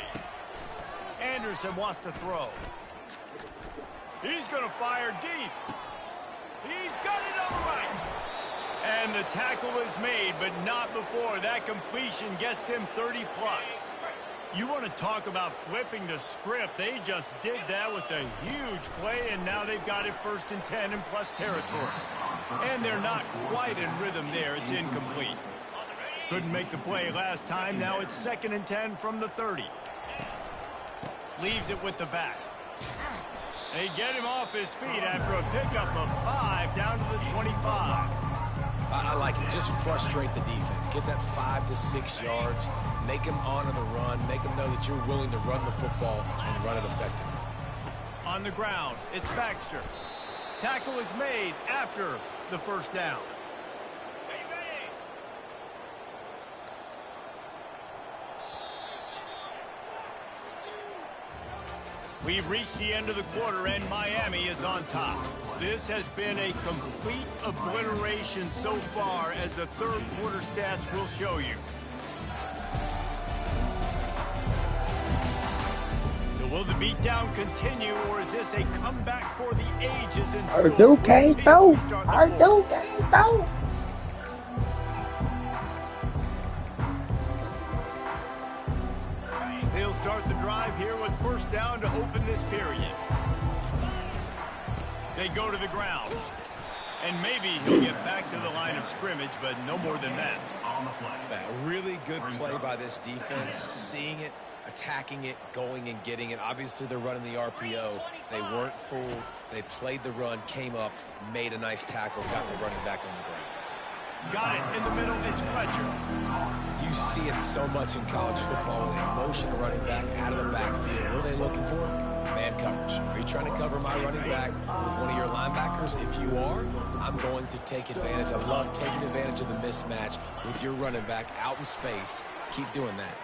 Anderson wants to throw. He's going to fire deep. He's got it on the right. And the tackle is made, but not before. That completion gets him 30-plus. You want to talk about flipping the script. They just did that with a huge play, and now they've got it 1st and 10 in plus territory. And they're not quite in rhythm there. It's incomplete. Couldn't make the play last time. Now it's 2nd and 10 from the 30. Leaves it with the back. They get him off his feet after a pickup of 5 down to the 25. I like it. Just frustrate the defense. Get that 5 to 6 yards. Make them honor the run. Make them know that you're willing to run the football and run it effectively. On the ground, it's Baxter. Tackle is made after the first down. Are you ready? We've reached the end of the quarter, and Miami is on top. This has been a complete obliteration so far, as the third quarter stats will show you. So will the beatdown continue, or is this a comeback for the ages in store? Purdue can't We'll throw. see as we start the Purdue can't throw. They'll start the drive here with first down to open this period. They go to the ground. And maybe he'll get back to the line of scrimmage, but no more than that. On the flag. A really good play by this defense, seeing it, attacking it, going and getting it. Obviously, they're running the RPO. They weren't fooled. They played the run, came up, made a nice tackle, got the running back on the ground. Got it in the middle. It's Fletcher. You see it so much in college football with a motion running back out of the backfield. What are they looking for? Man coverage. Are you trying to cover my running back with one of your linebackers? If you are, I'm going to take advantage. I love taking advantage of the mismatch with your running back out in space. Keep doing that.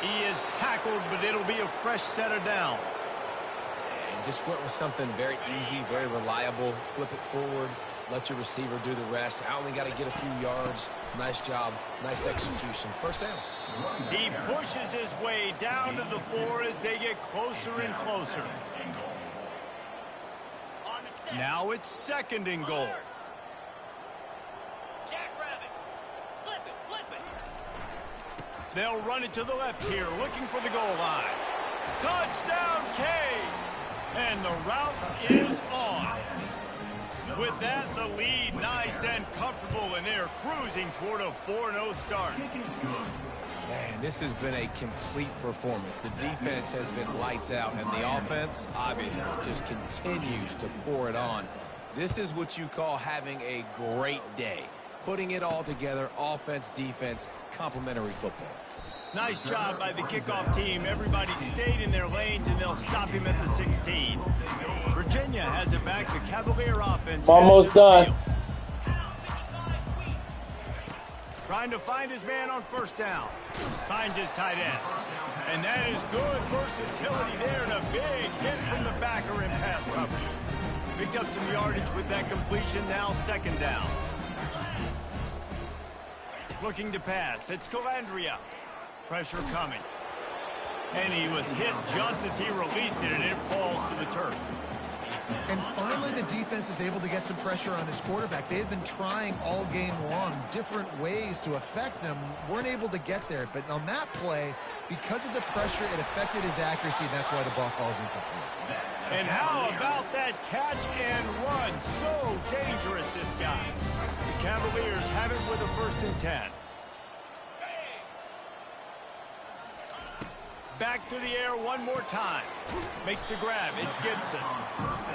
He is tackled, but it'll be a fresh set of downs. And just went with something very easy, very reliable. Flip it forward. Let your receiver do the rest. I only got to get a few yards. Nice job. Nice execution. First down. He pushes his way down to the floor as they get closer and closer. On the set. Now it's second and goal. Jackrabbit. Flip it. They'll run it to the left here, looking for the goal line. Touchdown, Canes! And the route is on. With that, the lead nice and comfortable, and they're cruising toward a 4-0 start. Man, this has been a complete performance. The defense has been lights out, and the offense, obviously, just continues to pour it on. This is what you call having a great day. Putting it all together, offense, defense, complementary football. Nice job by the kickoff team. Everybody stayed in their lanes, and they'll stop him at the 16. Virginia has it back. The Cavalier offense. Almost done. Trying to find his man on first down. Finds his tight end. And that is good versatility there, and a big hit from the backer in pass coverage. Picked up some yardage with that completion. Now second down. Looking to pass. It's Calandria. Pressure coming. And he was hit just as he released it, and it falls to the turf. And finally, the defense is able to get some pressure on this quarterback. They had been trying all game long different ways to affect him. Weren't able to get there. But on that play, because of the pressure, it affected his accuracy, and that's why the ball falls incomplete. And how about that catch and run? So dangerous, this guy. The Cavaliers have it with a 1st and 10. Back to the air one more time. Makes the grab. It's Gibson.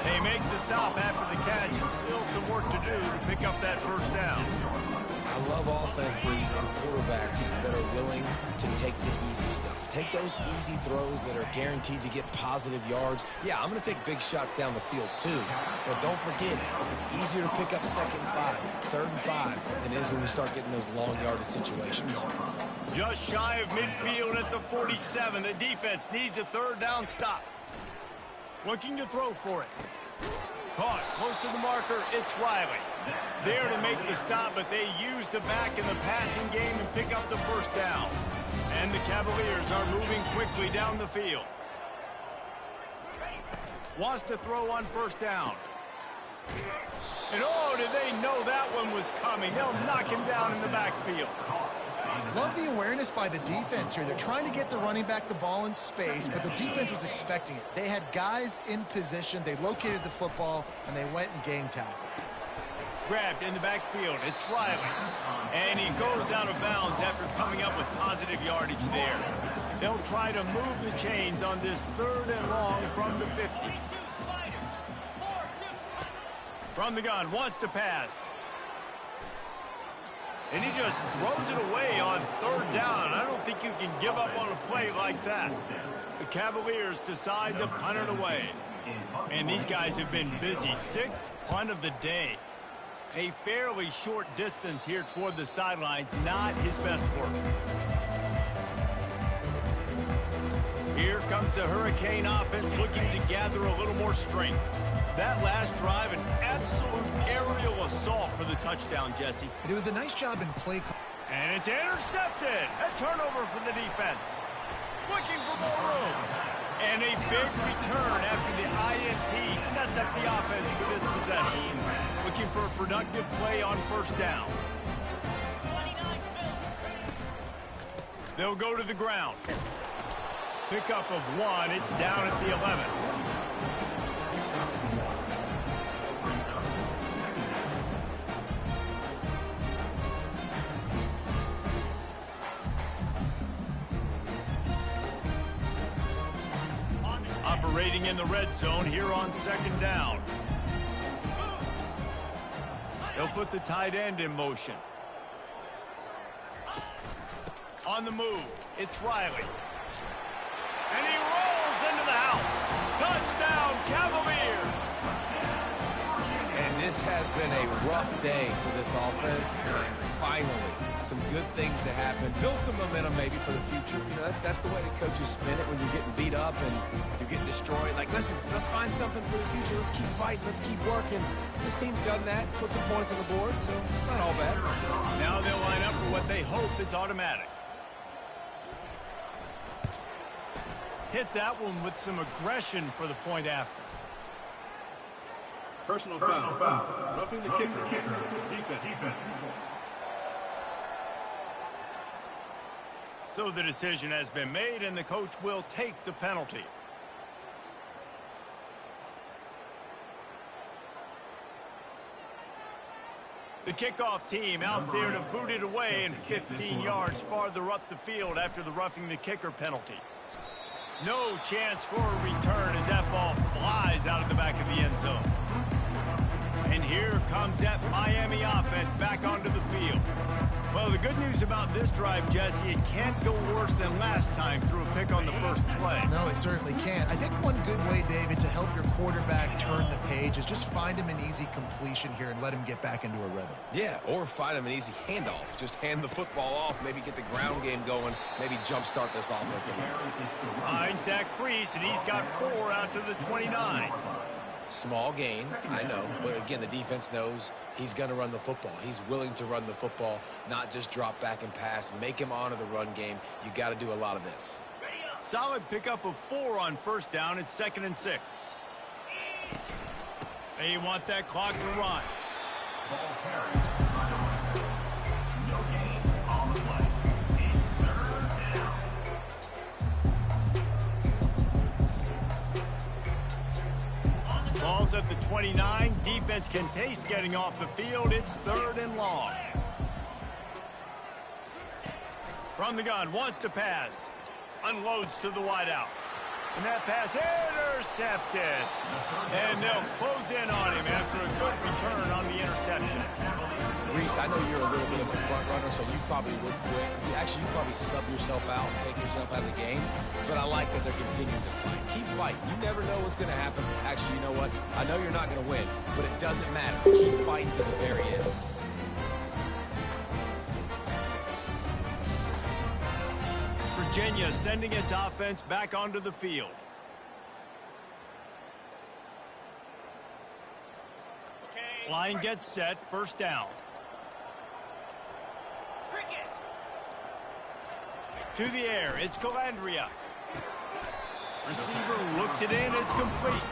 They make the stop after the catch, and still some work to do to pick up that first down. I love offenses and quarterbacks that are willing to take the easy stuff. Take those easy throws that are guaranteed to get positive yards. Yeah, I'm going to take big shots down the field too. But don't forget, it's easier to pick up 2nd and 5, 3rd and 5 than it is when we start getting those long yardage situations. Just shy of midfield at the 47. The defense needs a 3rd down stop. Looking to throw for it. Caught close to the marker. It's Riley. There to make the stop, but they use the back in the passing game and pick up the first down. And the Cavaliers are moving quickly down the field. Wants to throw on first down. And oh, did they know that one was coming? They'll knock him down in the backfield. Love the awareness by the defense here. They're trying to get the running back the ball in space, but the defense was expecting it. They had guys in position. They located the football, and they went and game tackled. Grabbed in the backfield. It's Riley. And he goes out of bounds after coming up with positive yardage there. They'll try to move the chains on this 3rd and long from the 50. From the gun, wants to pass. And he just throws it away on 3rd down. I don't think you can give up on a play like that. The Cavaliers decide to punt it away. And these guys have been busy. Sixth punt of the day. A fairly short distance here toward the sidelines. Not his best work. Here comes the Hurricane offense looking to gather a little more strength. That last drive, an absolute aerial assault for the touchdown, Jesse. It was a nice job in play. And it's intercepted. A turnover for the defense. Looking for more room. And a big return after the INT sets up the offense for this possession. Looking for a productive play on first down. They'll go to the ground. Pickup of 1. It's down at the 11. Operating in the red zone here on second down. They'll put the tight end in motion. On the move, it's Riley. And he rolls into the house. Touchdown, Cavaliers! And this has been a rough day for this offense. And finally, some good things to happen. Build some momentum maybe for the future. You know, that's the way the coaches spin it when you're getting beat up and you're getting destroyed. Like, listen, let's find something for the future. Let's keep fighting. Let's keep working. This team's done that. Put some points on the board, so it's not all bad. Now they'll line up for what they hope is automatic. Hit that one with some aggression for the point after. Personal foul. Roughing the kicker. Defense. So the decision has been made, and the coach will take the penalty. The kickoff team out there to boot it away and 15 yards farther up the field after the roughing the kicker penalty. No chance for a return as that ball flies out of the back of the end zone. And here comes that Miami offense back onto the field. Well, the good news about this drive, Jesse, it can't go worse than last time through a pick on the first play. No, it certainly can't. I think one good way, David, to help your quarterback turn the page is just find him an easy completion here and let him get back into a rhythm. Yeah, or find him an easy handoff. Just hand the football off, maybe get the ground game going, maybe jumpstart this offense a little bit. Finds that crease, and he's got 4 out to the 29. Small gain, I know, but again, the defense knows he's going to run the football. He's willing to run the football, not just drop back and pass, make him honor the run game. You got to do a lot of this. Solid pickup of 4 on first down. It's 2nd and 6. They want that clock to run. Ball carried. No gain on the play. It's 3rd down. Ball's at the 29. Defense can taste getting off the field. It's 3rd and long. From the gun, wants to pass. Unloads to the wideout. And that pass intercepted. And they'll close in on him after a good return on the interception. Reese, I know you're a little bit of a front runner, so you probably would quit. Actually, you probably sub yourself out and take yourself out of the game. But I like that they're continuing to fight. Keep fighting. You never know what's going to happen. Actually, you know what? I know you're not going to win, but it doesn't matter. Keep fighting to the very end. Virginia sending its offense back onto the field. Line gets set, first down. To the air, it's Calandria. Receiver looks it in, it's complete.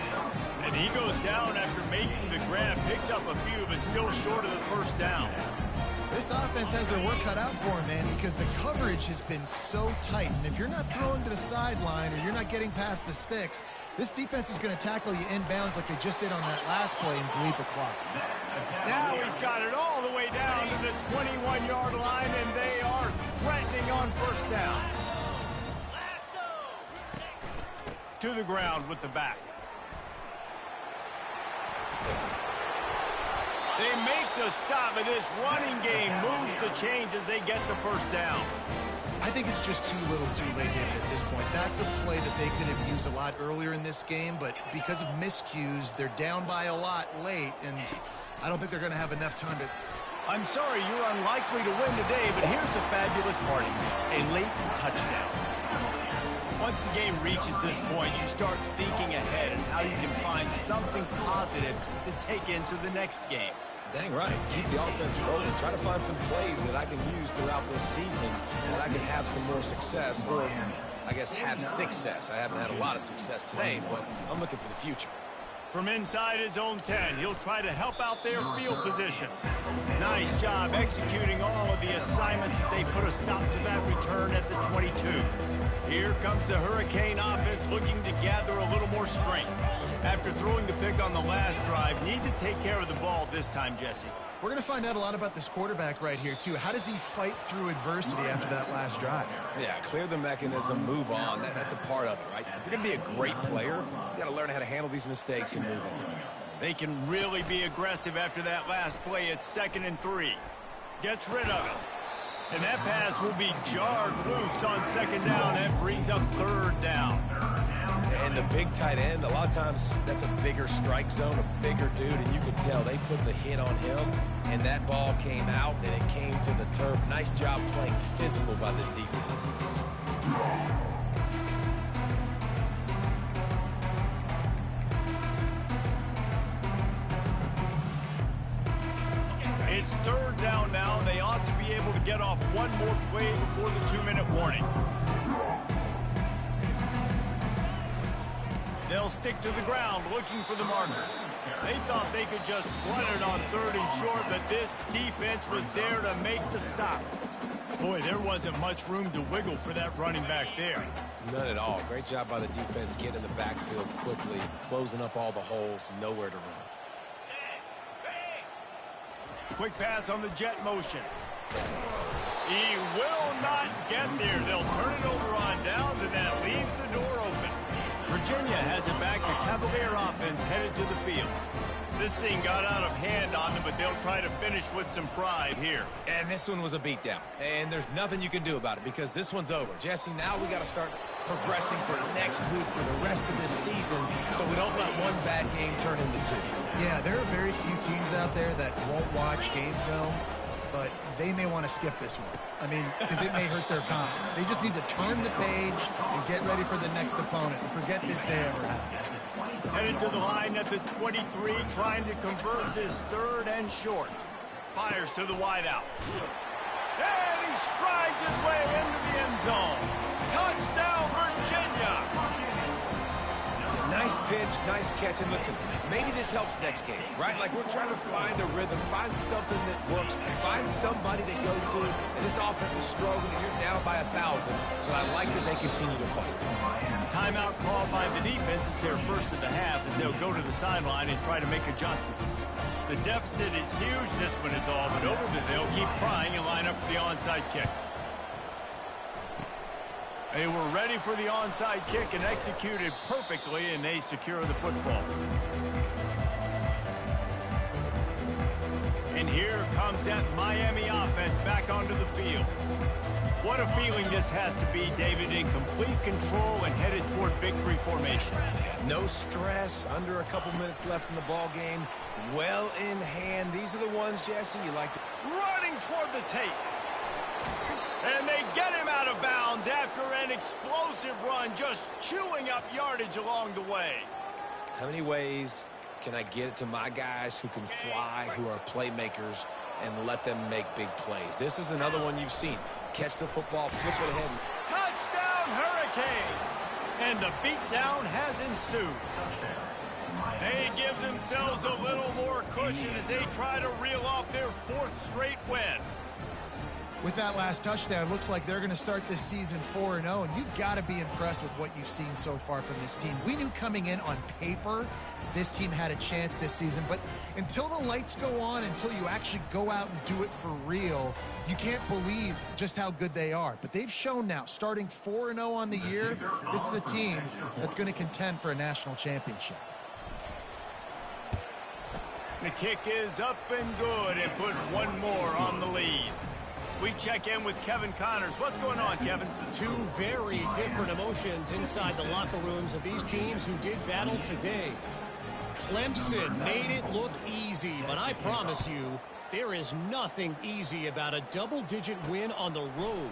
And he goes down after making the grab, picks up a few, but still short of the first down. This offense has their work cut out for them, man, because the coverage has been so tight. And if you're not throwing to the sideline or you're not getting past the sticks, this defense is going to tackle you inbounds like they just did on that last play and bleed the clock. Now he's got it all the way down to the 21-yard line, and they are threatening on first down. To the ground with the back. They make the stop, and this running game moves the chains as they get the first down. I think it's just too little too late, David, at this point. That's a play that they could have used a lot earlier in this game, but because of miscues, they're down by a lot late, and I don't think they're going to have enough time to... I'm sorry, you're unlikely to win today, but here's a fabulous party. A late touchdown. Once the game reaches this point, you start thinking ahead and how you can find something positive to take into the next game. Dang right. Keep the offense rolling. Try to find some plays that I can use throughout this season that I can have some more success, or I guess have success. I haven't had a lot of success today, but I'm looking for the future. From inside his own 10, he'll try to help out their field position. Nice job executing all of the assignments as they put a stop to that return at the 22. Here comes the Hurricane offense looking to gather a little more strength. After throwing the pick on the last drive, need to take care of the ball this time, Jesse. We're going to find out a lot about this quarterback right here, too. How does he fight through adversity after that last drive? Yeah, clear the mechanism, move on. That's a part of it, right? If you're going to be a great player, you got to learn how to handle these mistakes and move on. They can really be aggressive after that last play. It's 2nd and 3. Gets rid of it. And that pass will be jarred loose on 2nd down. That brings up 3rd down. And the big tight end, a lot of times that's a bigger strike zone, a bigger dude, and you can tell they put the hit on him, and that ball came out, and it came to the turf. Nice job playing physical by this defense. It's 3rd down now. They ought to be able to get off one more play before the 2-minute warning. They'll stick to the ground looking for the marker. They thought they could just run it on 3rd and short, but this defense was there to make the stop. Boy, there wasn't much room to wiggle for that running back there. None at all. Great job by the defense getting in the backfield quickly, closing up all the holes, nowhere to run. Quick pass on the jet motion. He will not get there. They'll turn it over on downs, and that leaves the door open. Virginia has it back. The Cavalier offense headed to the field. This thing got out of hand on them, but they'll try to finish with some pride here. And this one was a beatdown. And there's nothing you can do about it because this one's over. Jesse, now we got to start progressing for next week for the rest of this season so we don't let one bad game turn into 2. Yeah, there are very few teams out there that won't watch game film, but they may want to skip this one. I mean, because it may hurt their confidence. They just need to turn the page and get ready for the next opponent and forget this day ever happened. Headed to the line at the 23, trying to convert this 3rd and short. Fires to the wideout. And he strides his way into the end zone. Touchdown, Virginia! Nice pitch, nice catch, and listen, maybe this helps next game, right? Like we're trying to find a rhythm, find something that works, find somebody to go to, and this offense is struggling, and you're down by 1,000, but I like that they continue to fight. Timeout called by the defense. It's their first of the half as they'll go to the sideline and try to make adjustments. The deficit is huge. This one is all but over, but they'll keep trying and line up for the onside kick. They were ready for the onside kick and executed perfectly, and they secure the football. And here comes that Miami offense back onto the field. What a feeling this has to be, David, in complete control and headed toward victory formation. No stress, under a couple minutes left in the ball game, well in hand. These are the ones, Jesse, you like to... Running toward the tape. And they get him out of bounds after an explosive run, just chewing up yardage along the way. How many ways can I get it to my guys who can fly, who are playmakers, and let them make big plays? This is another one you've seen. Catch the football, flip it ahead. Touchdown, Hurricanes! And the beatdown has ensued. They give themselves a little more cushion as they try to reel off their 4th straight win. With that last touchdown, looks like they're going to start this season 4-0, and you've got to be impressed with what you've seen so far from this team. We knew coming in on paper this team had a chance this season, but until the lights go on, until you actually go out and do it for real, you can't believe just how good they are. But they've shown now, starting 4-0 on the year, this is a team that's going to contend for a national championship. The kick is up and good and put one more on the lead. We check in with Kevin Connors. What's going on, Kevin? Two very different emotions inside the locker rooms of these teams who did battle today. Clemson made it look easy, but I promise you, there is nothing easy about a double-digit win on the road.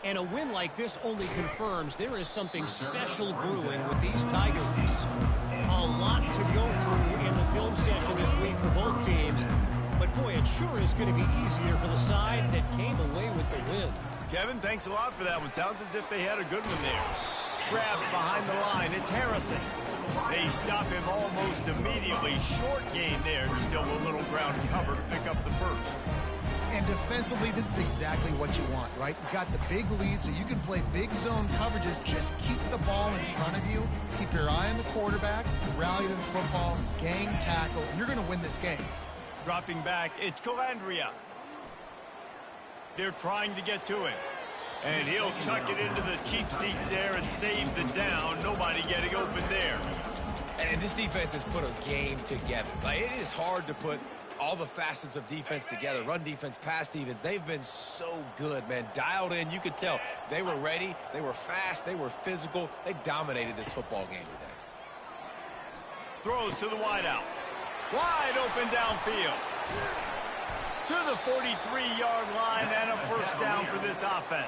And a win like this only confirms there is something special brewing with these Tigers. A lot to go through in the film session this week for both teams. But boy, it sure is going to be easier for the side that came away with the win. Kevin, thanks a lot for that one. Sounds as if they had a good one there. Grab behind the line. It's Harrison. They stop him almost immediately. Short gain there. Still a little ground cover to pick up the first. And defensively, this is exactly what you want, right? You got the big lead, so you can play big zone coverages. Just keep the ball in front of you. Keep your eye on the quarterback. Rally to the football. Gang tackle. And you're going to win this game. Dropping back, it's Calandria. They're trying to get to him. And he'll chuck it into the cheap seats there and save the down. Nobody getting open there. And this defense has put a game together. Like, it is hard to put all the facets of defense together. Run defense, pass defense. They've been so good, man. Dialed in. You could tell they were ready. They were fast. They were physical. They dominated this football game today. Throws to the wideout. Wide open downfield. To the 43-yard line and a first down for this offense.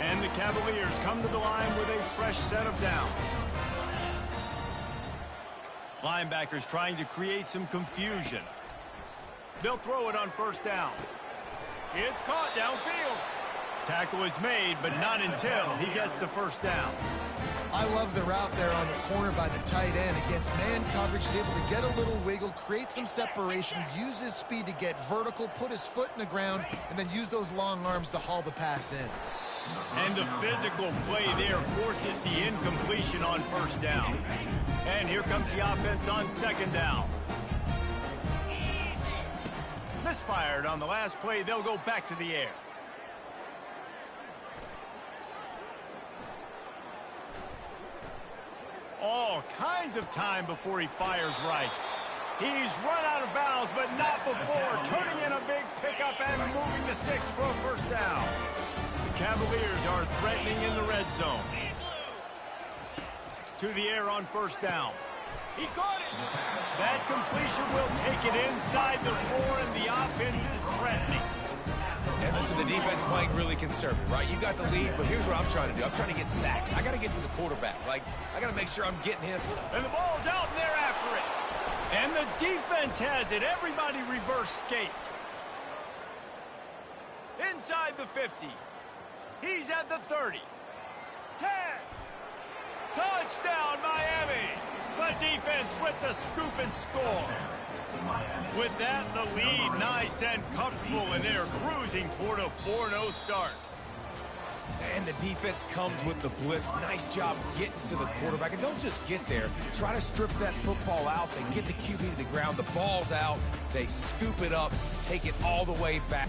And the Cavaliers come to the line with a fresh set of downs. Linebackers trying to create some confusion. They'll throw it on first down. It's caught downfield. Tackle is made, but not until he gets the first down. I love the route there on the corner by the tight end. Against man coverage, he's able to get a little wiggle, create some separation, use his speed to get vertical, put his foot in the ground, and then use those long arms to haul the pass in. And the physical play there forces the incompletion on first down. And here comes the offense on second down. Misfired on the last play. They'll go back to the air. All kinds of time before he fires right. He's run out of bounds, but not before. Turning in a big pickup and moving the sticks for a first down. The Cavaliers are threatening in the red zone. To the air on first down. He caught it. That completion will take it inside the 4, and the offense is threatening. And listen, the defense playing really conservative, right? You got the lead, but here's what I'm trying to do. I'm trying to get sacks. I got to get to the quarterback. Like, I got to make sure I'm getting him. And the ball's out, and they're after it. And the defense has it. Everybody reverse skate. Inside the 50. He's at the 30. 10. Touchdown, Miami. The defense with the scoop and score. With that, the lead nice and comfortable, and they're cruising toward a 4-0 start. And the defense comes with the blitz. Nice job getting to the quarterback. And don't just get there. Try to strip that football out. They get the QB to the ground. The ball's out. They scoop it up, take it all the way back.